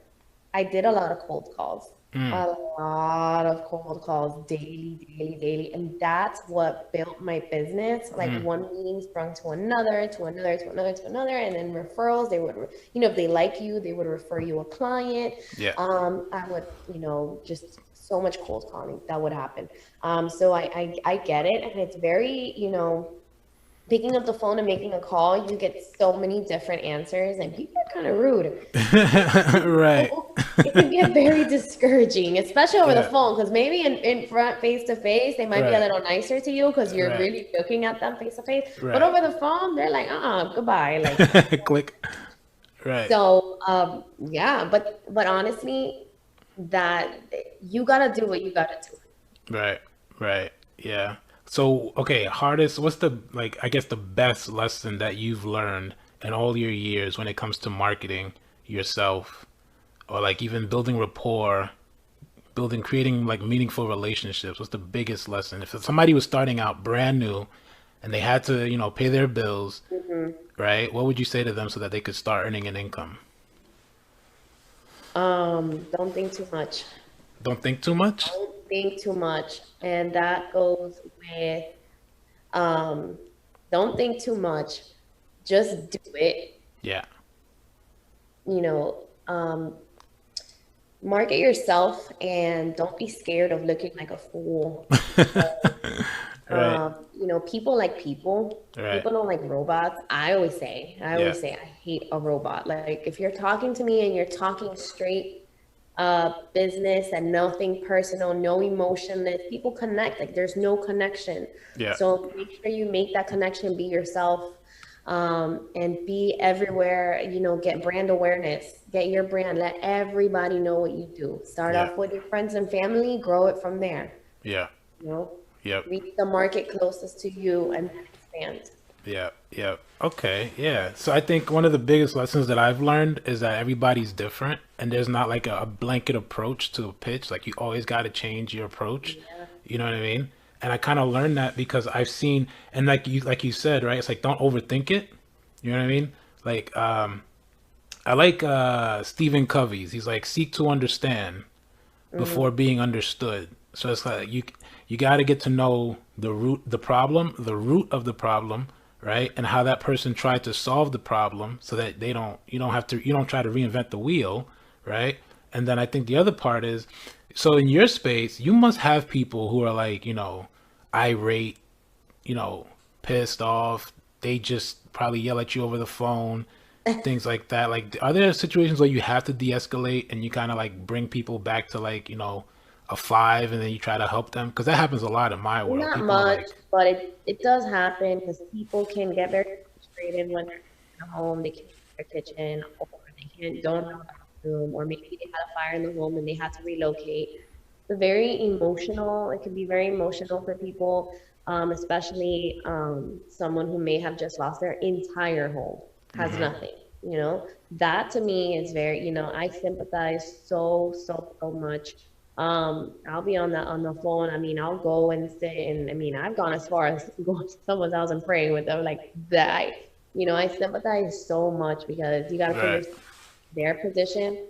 I did a lot of cold calls. A lot of cold calls daily. And that's what built my business. Like one meeting sprung to another. And then referrals, they would, if they like you, they would refer you a client. Yeah. I would, just so much cold calling that would happen. So I get it. And it's very, picking up the phone and making a call, you get so many different answers and people are kind of rude. Right. it can get very discouraging, especially over the Yeah. phone, because maybe in front, face to face, they might be a Right. little nicer to you because you're Right. really looking at them face to face. But Right. over the phone, they're like, goodbye. Like, Click. Right. so, yeah, but honestly, that you gotta do what you gotta do. Right. Right. Yeah. So, okay, hardest, what's the, like, I guess the best lesson that you've learned in all your years when it comes to marketing yourself or like even building rapport, creating like meaningful relationships? What's the biggest lesson? If somebody was starting out brand new and they had to, pay their bills, Hmm. right? What would you say to them so that they could start earning an income? Don't think too much. Don't think too much? Don't think too much, and that goes with um, don't think too much. Just do it. Yeah. You know, market yourself, and don't be scared of looking like a fool. Right. People like people. Right. People don't like robots. I Yeah. always say, I hate a robot. Like if you're talking to me and you're talking straight business and nothing personal, no emotionless, people connect. Like there's no connection. Yeah. So make sure you make that connection, be yourself, and be everywhere, get brand awareness, get your brand, let everybody know what you do. Start Yeah. off with your friends and family, grow it from there, Yeah. you know, Yep. reach the market closest to you and then expand. Yeah, yeah. Okay, yeah. So I think one of the biggest lessons that I've learned is that everybody's different and there's not like a blanket approach to a pitch. Like you always got to change your approach. Yeah. You know what I mean? And I kind of learned that because I've seen, and like you said, right? It's like don't overthink it. You know what I mean? Like I like Stephen Covey's. He's like seek to understand before Hmm. being understood. So it's like you got to get to know the root of the problem, right? And how that person tried to solve the problem so that you don't try to reinvent the wheel, right? And then I think the other part is so in your space, you must have people who are like, irate, you know, pissed off. They just probably yell at you over the phone, things like that. Like, are there situations where you have to de-escalate and you kind of like bring people back to like, a five and then you try to help them? Because that happens a lot in my world. Not People are much, like, but it does happen because people can get very frustrated when they're at home. They can't use their kitchen, or they can't don't have a bathroom, or maybe they had a fire in the home and they had to relocate. It's very emotional. It can be very emotional for people, especially someone who may have just lost their entire home, has hmm nothing. That to me is very, I sympathize so much. I'll be on the phone. I mean, I'll go and sit, and I mean, I've gone as far as going to someone's house and praying with them like that. I sympathize so much because you got to put right, yourself in their position.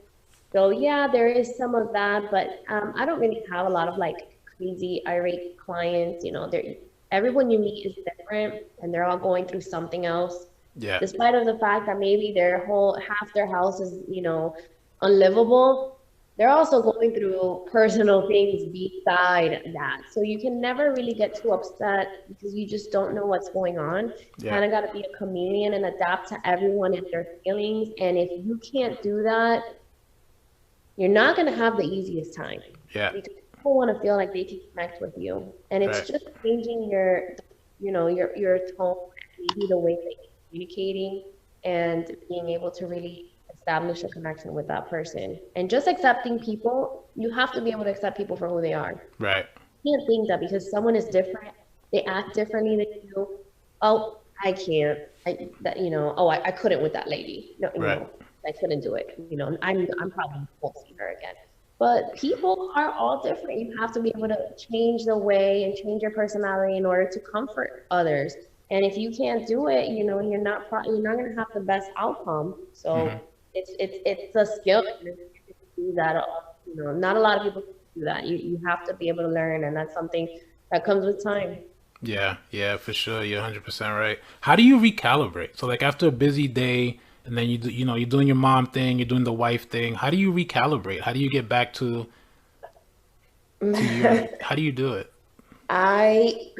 So yeah, there is some of that, but I don't really have a lot of like crazy irate clients. Everyone you meet is different, and they're all going through something else. yeah, Despite of the fact that maybe their whole half their house is, unlivable, they're also going through personal things beside that. So you can never really get too upset because you just don't know what's going on. yeah, Kind of got to be a chameleon and adapt to everyone and their feelings. And if you can't do that, you're not going to have the easiest time yeah, because people want to feel like they can connect with you. And it's right, just changing your tone, maybe the way that you're communicating, and being able to really establish a connection with that person. And just accepting people, you have to be able to accept people for who they are. right, You can't think that because someone is different, they act differently than you. Oh, I can't. I couldn't with that lady. No, right, I couldn't do it. I'm probably won't see her again. But people are all different. You have to be able to change the way and change your personality in order to comfort others. And if you can't do it, you're not going to have the best outcome. hmm So it's a skill to do that. Not a lot of people can do that. You have to be able to learn, and that's something that comes with time. yeah, yeah, for sure. You're 100% right. How do you recalibrate? So like after a busy day and then you're doing your mom thing, you're doing the wife thing. How do you recalibrate? How do you get back to your, how do you do it? I,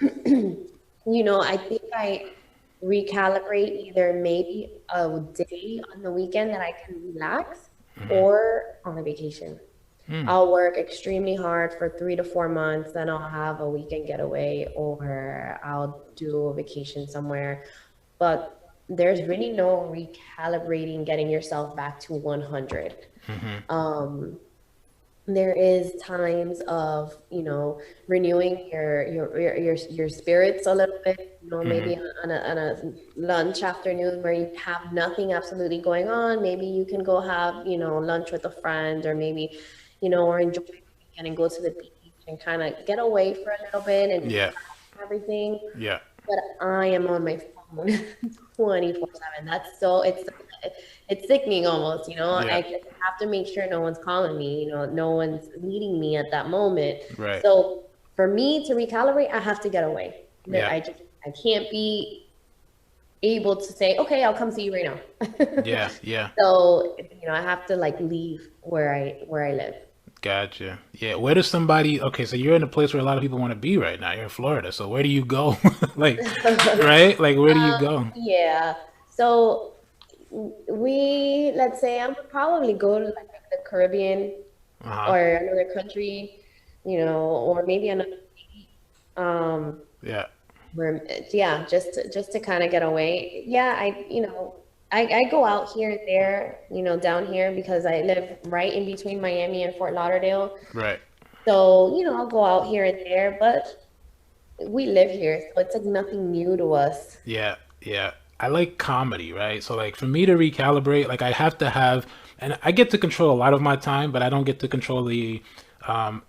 I think I recalibrate either maybe a day on the weekend that I can relax, or on a vacation. I'll work extremely hard for 3 to 4 months, then I'll have a weekend getaway or I'll do a vacation somewhere. But there's really no recalibrating, getting yourself back to 100. Um, there is times of, renewing your spirits a little bit, maybe on a lunch afternoon where you have nothing absolutely going on. Maybe you can go have, lunch with a friend, or maybe, or enjoy the weekend and go to the beach and kind of get away for a little bit and Yeah. everything. Yeah. But I am on my phone 24/7. That's so it's sickening almost, Yeah. I just have to make sure no one's calling me, no one's needing me at that moment. Right. So for me to recalibrate, I have to get away. Yeah. I can't be able to say, okay, I'll come see you right now. Yeah. Yeah. So, I have to like leave where I live. Gotcha. Yeah. Where does somebody, okay, so you're in a place where a lot of people want to be right now. You're in Florida. So where do you go? Like, right? Like, where do you go? Yeah. So let's say I would probably go to like the Caribbean Uh-huh. or another country, or maybe another state. Yeah. Where, yeah, just to kind of get away. Yeah, I go out here and there, down here because I live right in between Miami and Fort Lauderdale. Right. So, I'll go out here and there, but we live here, so it's like nothing new to us. Yeah. Yeah. I like comedy, right? So like for me to recalibrate, like I have to have, and I get to control a lot of my time, but I don't get to control the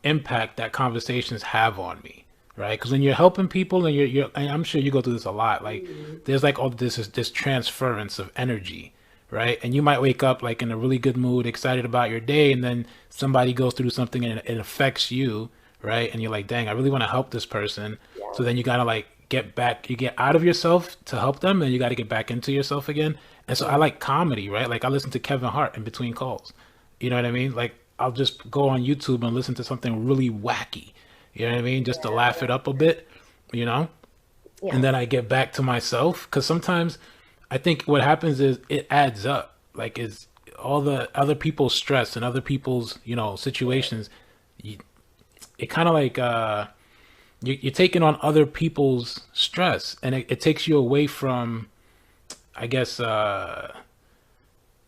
impact that conversations have on me, right? Because when you're helping people and and I'm sure you go through this a lot, like there's like all this transference of energy, right? And you might wake up like in a really good mood, excited about your day, and then somebody goes through something and it affects you, right? And you're like, dang, I really want to help this person. Yeah. So then you gotta like get back, you get out of yourself to help them, and you got to get back into yourself again. And so I like comedy, right? Like I listen to Kevin Hart in between calls. You know what I mean? Like I'll just go on YouTube and listen to something really wacky. You know what I mean? Just to laugh it up a bit, you know? Yeah. And then I get back to myself, because sometimes I think what happens is it adds up. Like it's all the other people's stress and other people's, situations. It kind of like you're taking on other people's stress, and it takes you away from, I guess,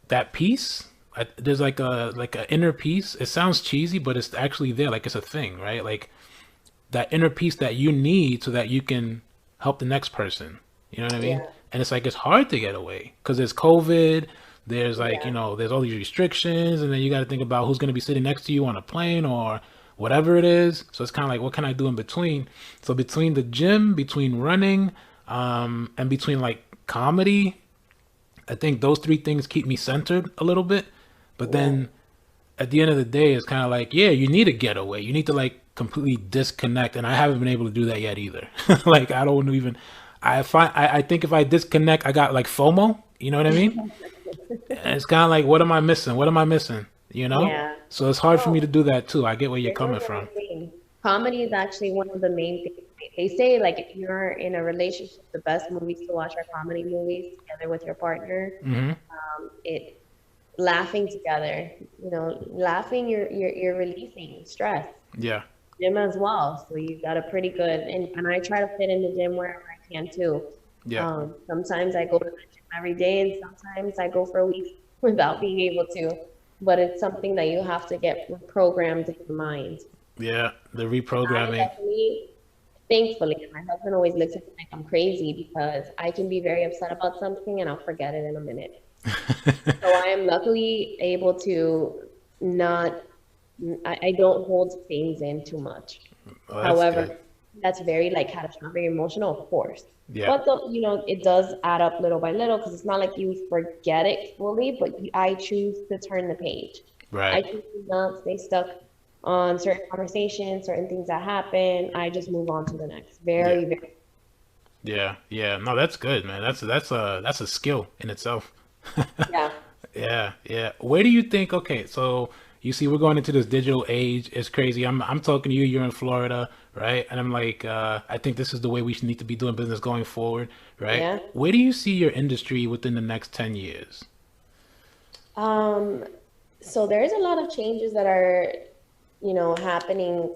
that peace. There's like a inner peace. It sounds cheesy, but it's actually there. Like it's a thing, right? Like that inner peace that you need so that you can help the next person. You know what I mean? Yeah. And it's like it's hard to get away because there's COVID. There's like, Yeah. there's all these restrictions, and then you got to think about who's going to be sitting next to you on a plane or whatever it is. So it's kind of like, what can I do in between? So between the gym, between running, and between like comedy, I think those three things keep me centered a little bit. But Yeah. then at the end of the day, it's kind of like, yeah, you need to get away. You need to like completely disconnect. And I haven't been able to do that yet either. Like I don't even, I think if I disconnect, I got like FOMO. You know what I mean? And it's kind of like, what am I missing? What am I missing? Yeah. So it's hard for me Oh, to do that too. I get where you're you're doing coming the from. right thing. Comedy is actually one of the main things. They say, like, if you're in a relationship, the best movies to watch are comedy movies together with your partner. Hmm. It Laughing together, laughing, you're releasing stress. Yeah. Gym as well, so you got a pretty good, and I try to fit in the gym wherever I can too. Yeah. Sometimes I go to the gym every day, and sometimes I go for a week without being able to. But it's something that you have to get programmed in your mind. Yeah. The I reprogramming. definitely, thankfully, and my husband always looks at me like I'm crazy because I can be very upset about something and I'll forget it in a minute. So I am luckily able to not, I don't hold things in too much. Oh, that's good. However, that's very like catastrophic emotional, of course. Yeah. But it does add up little by little because it's not like you forget it fully, but I choose to turn the page. I Right. choose to not stay stuck on certain conversations, certain things that happen. I just move on to the next. Yeah. Very, very, Yeah. Yeah. No, that's good, man. That's a skill in itself. yeah. Yeah, yeah. Where do you think? Okay, so you see, we're going into this digital age. It's crazy. I'm talking to you. You're in Florida, right? And I'm like, I think this is the way we should need to be doing business going forward, right? Yeah. Where do you see your industry within the next 10 years? Um, So there's a lot of changes that are, happening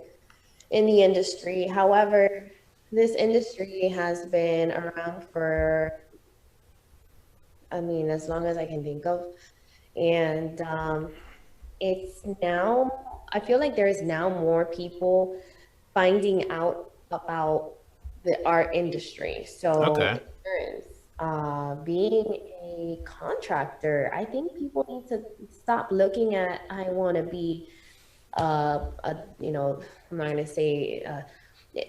in the industry. However, this industry has been around for, I mean, as long as I can think of. And it's now, I feel like there is now more people finding out about our industry. So Okay. insurance, being a contractor, I think people need to stop looking at, I want to be, I'm not going to say,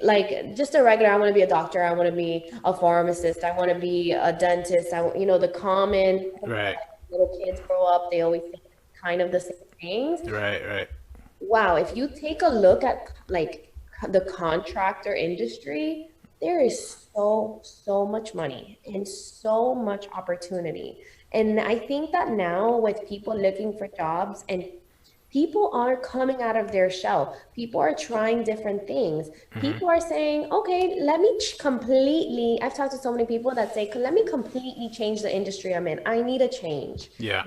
like just a regular, I want to be a doctor, I want to be a pharmacist, I want to be a dentist, the common, Right. little kids grow up, they always think kind of the same things. Right. Right. Wow, if you take a look at like the contractor industry, there is so much money and so much opportunity. And I think that now with people looking for jobs and people are coming out of their shell. People are trying different things. Hmm. People are saying, okay, let me completely, I've talked to so many people that say, let me completely change the industry I'm in. I need a change. Yeah.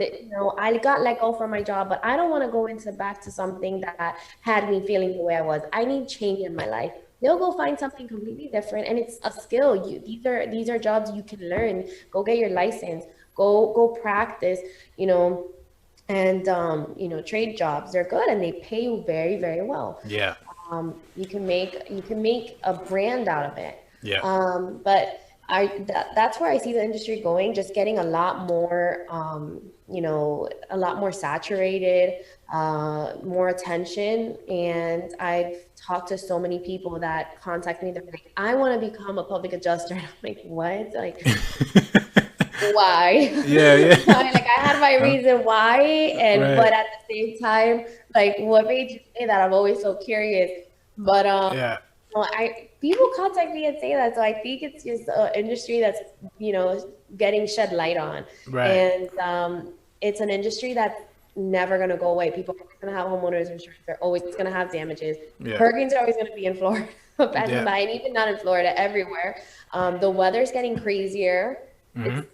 I got let go from my job, but I don't want to go into back to something that had me feeling the way I was. I need change in my life. They'll go find something completely different, and it's a skill. These are jobs you can learn. Go get your license. Go practice. You know, and trade jobs, they're good and they pay you very, very well. Yeah. You can make a brand out of it. Yeah. But that's where I see the industry going, just getting a lot more, a lot more saturated, more attention. And I've talked to so many people that contact me, they're like, I want to become a public adjuster. And I'm like, what? Like, why? Yeah. Yeah. Like I had my reason why, and Right. but at the same time, like what made you say that? I'm always so curious. But Yeah. I people contact me and say that, so I think it's just an industry that's getting shed light on, Right. and it's an industry that's never gonna go away. People are always gonna have homeowners insurance. They're always gonna have damages. Yeah. Hurricanes are always gonna be in Florida, passing Yeah. by, and even not in Florida, everywhere. The weather's getting crazier. Hmm. It's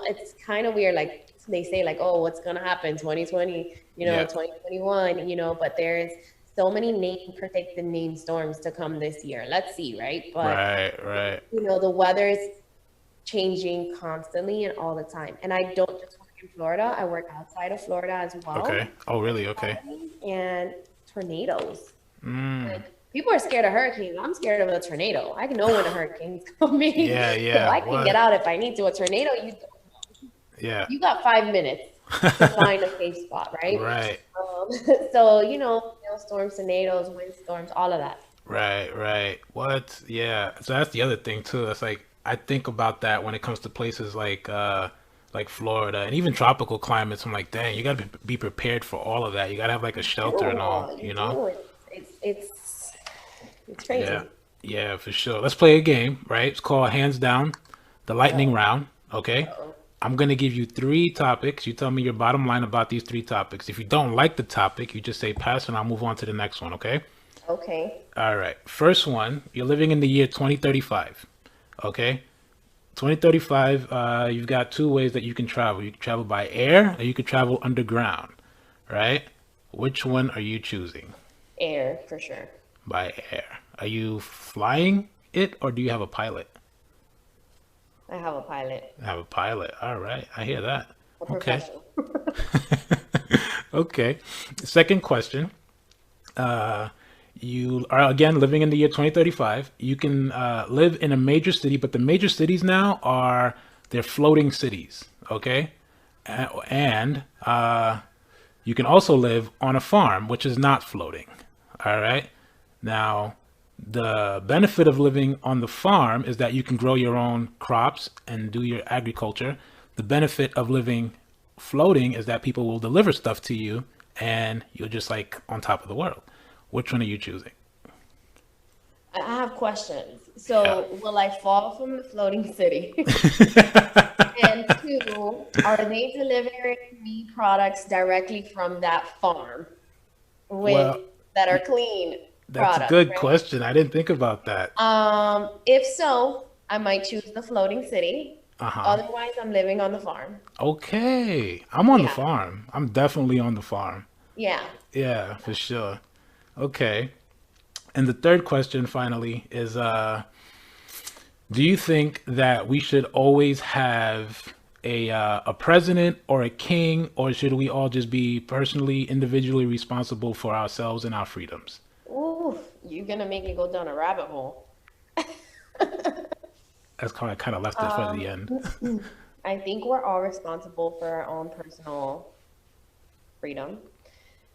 it's kind of weird. Like they say, like, oh, what's gonna happen 2020, Yeah. 2021, but there's so many predicted named storms to come this year. Let's see, right? But Right. Right. the weather is changing constantly and all the time. And I don't just work in Florida, I work outside of Florida as well. Okay. Oh, really? Okay. And tornadoes. Mm. Like people are scared of hurricanes. I'm scared of a tornado. I know when a hurricane's coming. Yeah. So Yeah. I can get What? out if I need to. A tornado, Yeah. you got 5 minutes to find a safe spot, right? Right. Um, so hailstorms, tornadoes, windstorms, all of that. Right. Right. What? Yeah. So that's the other thing too. It's like I think about that when it comes to places like Florida and even tropical climates. I'm like, dang, you gotta be prepared for all of that. You gotta have like a shelter and all, Oh, you you know? do. It's Yeah. crazy. Yeah, for sure. Let's play a game, right? It's called Hands Down, the lightning Uh-oh. round. Okay. Uh-oh. I'm going to give you three topics. You tell me your bottom line about these three topics. If you don't like the topic, you just say pass and I'll move on to the next one. Okay. Okay. All right. First one, you're living in the year 2035. Okay. 2035, you've got two ways that you can travel. You can travel by air or you can travel underground, right? Which one are you choosing? Air for sure. By air. Are you flying it or do you have a pilot? I have a pilot, I have a pilot. All right. I hear that. a Okay. professional. Okay. Second question. You are again living in the year 2035. You can live in a major city, but the major cities now are they're floating cities. Okay. And you can also live on a farm, which is not floating. All right. Now, the benefit of living on the farm is that you can grow your own crops and do your agriculture. The benefit of living floating is that people will deliver stuff to you and you're just like on top of the world. Which one are you choosing? I have questions. Yeah. So, will I fall from the floating city? And two, are they delivering me products directly from that farm with Well, that are clean that's a products, good right? question. I didn't think about that. If so, I might choose the floating city. Uh-huh. Otherwise, I'm living on the farm. Okay. I'm on the Yeah, farm. I'm definitely on the farm. yeah. Yeah, for sure. Okay. And the third question finally is do you think that we should always have a president or a king, or should we all just be personally, individually responsible for ourselves and our freedoms? Ooh, you're gonna make me go down a rabbit hole. That's kind of left it for the Um, end. I think we're all responsible for our own personal freedom.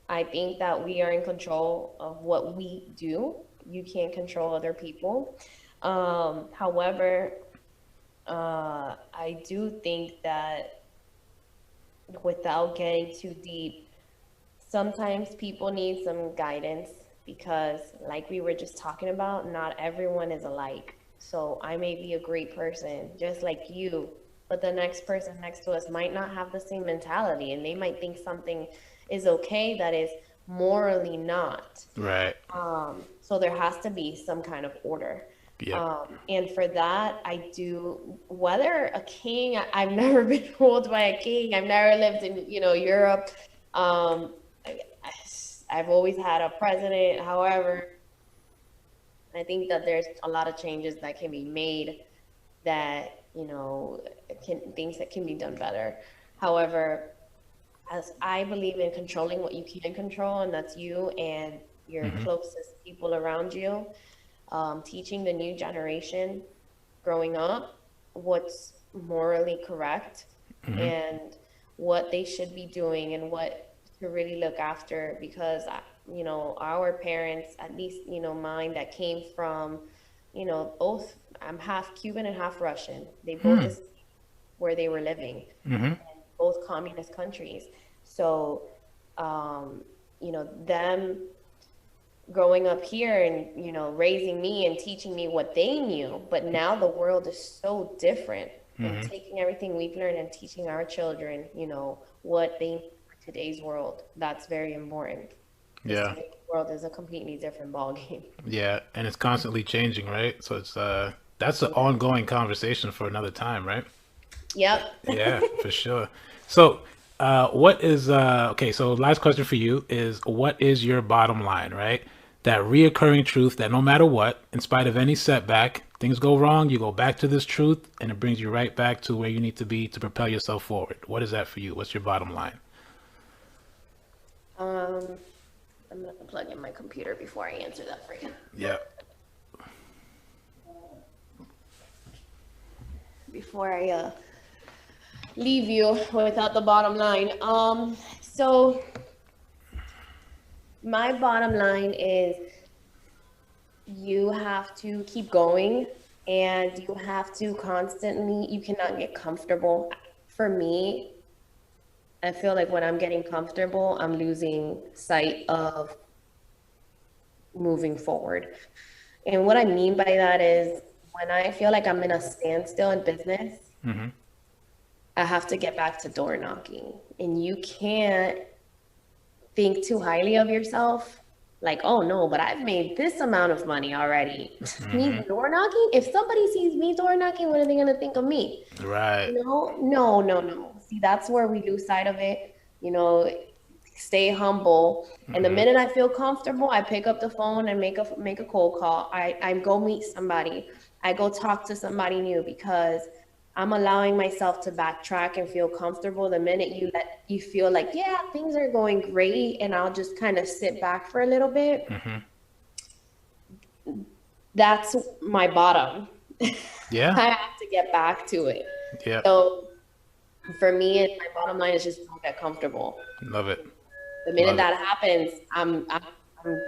I think that we are in control of what we do. You can't control other people. However, I do think that without getting too deep, sometimes people need some guidance because, like we were just talking about, not everyone is alike. So I may be a great person, just like you, but the next person next to us might not have the same mentality and they might think something is okay that is morally not. Right. So there has to be some kind of order. Yep. And for that, I do, whether a king, I've never been ruled by a king. I've never lived in, Europe. Um, I, I've always had a president. However, I think that there's a lot of changes that can be made that, things that can be done better. However, as I believe in controlling what you can control, and that's you and your Mm-hmm. closest people around you, teaching the new generation growing up what's morally correct Mm-hmm. and what they should be doing and what to really look after because our parents, at least mine, that came from both, I'm half Cuban and half Russian. They both Hmm. escaped where they were living, Mm-hmm. both communist countries. So them growing up here and raising me and teaching me what they knew, but now the world is so different, and Mm-hmm. taking everything we've learned and teaching our children what they need for today's world. That's very important because Yeah. today's world is a completely different ball game. Yeah. And it's constantly changing, right? So it's that's an Yeah. ongoing conversation for another time, right? Yep. Yeah, for sure. So, what is okay? So, last question for you is, what is your bottom line, right? That reoccurring truth that no matter what, in spite of any setback, things go wrong, you go back to this truth, and it brings you right back to where you need to be to propel yourself forward. What is that for you? What's your bottom line? um I'm gonna plug in my computer before I answer that for you, Yeah. before I leave you without the bottom line. So my bottom line is you have to keep going and you have to constantly, you cannot get comfortable. For me, I feel like when I'm getting comfortable, I'm losing sight of moving forward. And what I mean by that is when I feel like I'm in a standstill in business, Mm-hmm. I have to get back to door knocking. And you can't think too highly of yourself. Like, oh no, but I've made this amount of money already. Mm-hmm. Me door knocking? If somebody sees me door knocking, what are they going to think of me? Right. No, no, no. See, that's where we lose sight of it. You know, stay humble. And the Mm-hmm. minute I feel comfortable, I pick up the phone and make a cold call. I go meet somebody. I go talk to somebody new because I'm allowing myself to backtrack and feel comfortable. The minute you feel like, yeah, things are going great, and I'll just kind of sit back for a little bit, Mm-hmm. that's my bottom. I Yeah. have to get back to it. Yeah. So for me, my bottom line is just don't get comfortable. Love it. The minute Love it. that happens, I'm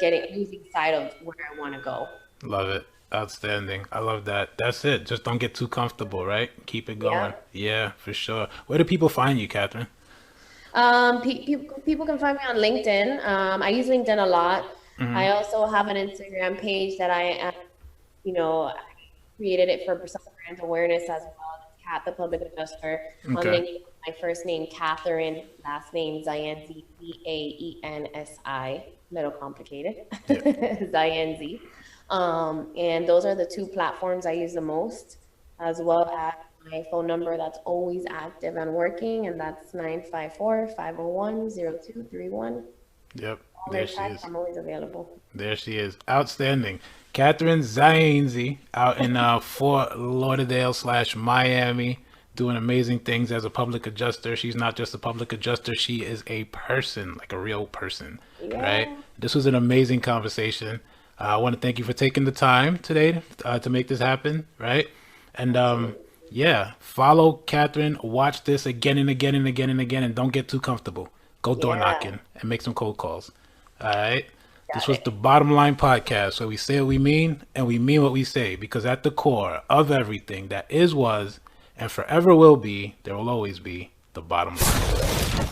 getting losing sight of where I want to go. Love it. Outstanding. I love that. That's it. Just don't get too comfortable, right? Keep it Yeah. going. Yeah, for sure. Where do people find you, Catherine? People can find me on LinkedIn. I use LinkedIn a lot. Mm-hmm. I also have an Instagram page that I created it for some brand awareness as well. It's Kat, the public adjuster. On Okay. LinkedIn, my first name Katherine, last name Zaensi, Zaensi. Little complicated, Yeah. Zaensi. And those are the two platforms I use the most, as well as my phone number that's always active and working, and that's 954-501-0231. Yep, Call there or she text, is. I'm always available. There she is. Outstanding. Katherine Zaensi out in Fort Lauderdale / Miami, doing amazing things as a public adjuster. She's not just a public adjuster, she is a person, like a real person, right? Yeah. This was an amazing conversation. I want to thank you for taking the time today to make this happen, right? And yeah, follow Katherine, watch this again and again and again and again, and don't get too comfortable. Go door Yeah. knocking and make some cold calls. All right. This Got was it. the Bottom Line Podcast, where we say what we mean and we mean what we say, because at the core of everything that is, was, and forever will be, there will always be the bottom line.